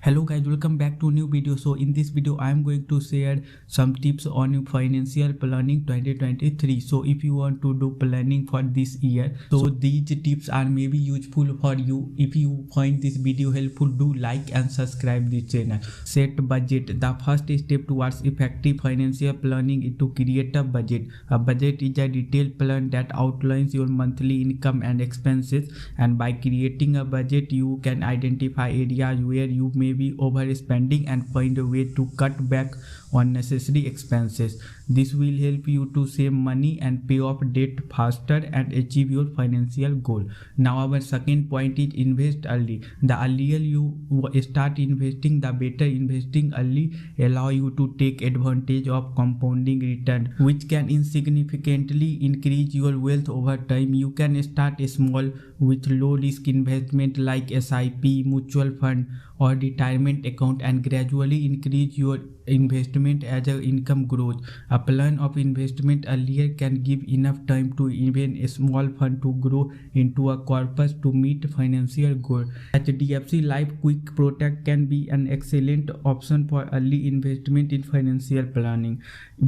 Hello guys, welcome back to a new video. So in this video I am going to share some tips on your financial planning 2023. So if you want to do planning for this year, so these tips are maybe useful for you. If you find this video helpful, do like and subscribe this channel. Set budget. The first step towards effective financial planning is to create a budget. A budget is a detailed plan that outlines your monthly income and expenses, and by creating a budget you can identify areas where you may be overspending and find a way to cut back on necessary expenses. This will help you to save money and pay off debt faster and achieve your financial goal. Now our second point is invest early. The earlier you start investing, the better. Investing early allow you to take advantage of compounding return, which can insignificantly increase your wealth over time. You can start small with low risk investment like SIP, mutual fund or retirement account, and gradually increase your investment as your income grows. A plan of investment earlier can give enough time to even a small fund to grow into a corpus to meet financial goals. HDFC Life Quick Protect can be an excellent option for early investment in financial planning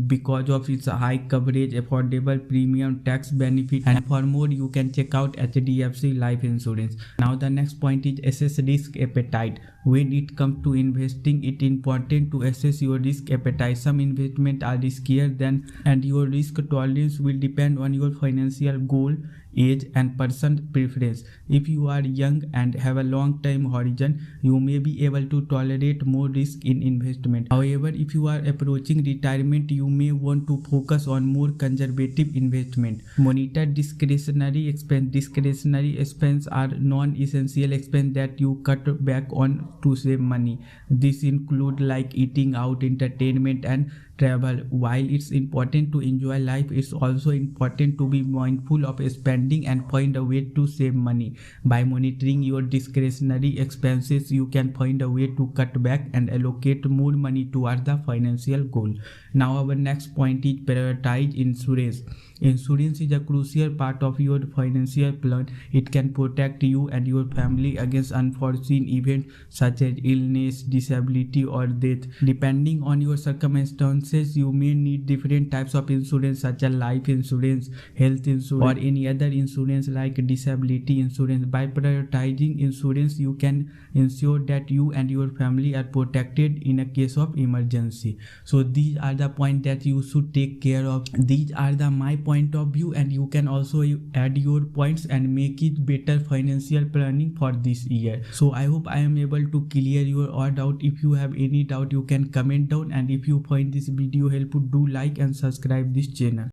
because of its high coverage, affordable premium, tax benefit, and for more you can check out HDFC Life Insurance. Now the next point is assess risk appetite. When it comes to investing, it is important to assess your risk appetite. Some investments are riskier than, and your risk tolerance will depend on your financial goal, age, and personal preference. If you are young and have a long-term horizon, you may be able to tolerate more risk in investment. However, if you are approaching retirement, you may want to focus on more conservative investment. Monitor discretionary expense. Discretionary expense are non-essential expense that you cut back on to save money. This include like eating out, entertainment, and travel. While it's important to enjoy life, it's also important to be mindful of spending and find a way to save money. By monitoring your discretionary expenses, you can find a way to cut back and allocate more money towards the financial goal. Now our next point is prioritize insurance. Insurance is a crucial part of your financial plan. It can protect you and your family against unforeseen events such as illness, disability, or death. Depending on your circumstances, you may need different types of insurance such as life insurance, health insurance, or any other insurance like disability insurance. By prioritizing insurance, you can ensure that you and your family are protected in a case of emergency. So these are the points that you should take care of. These are my point of view, and you can also add your points and make it better financial planning for this year. So I hope I am able to clear your all doubt. If you have any doubt, you can comment down, and if you find this video helpful, do like and subscribe this channel.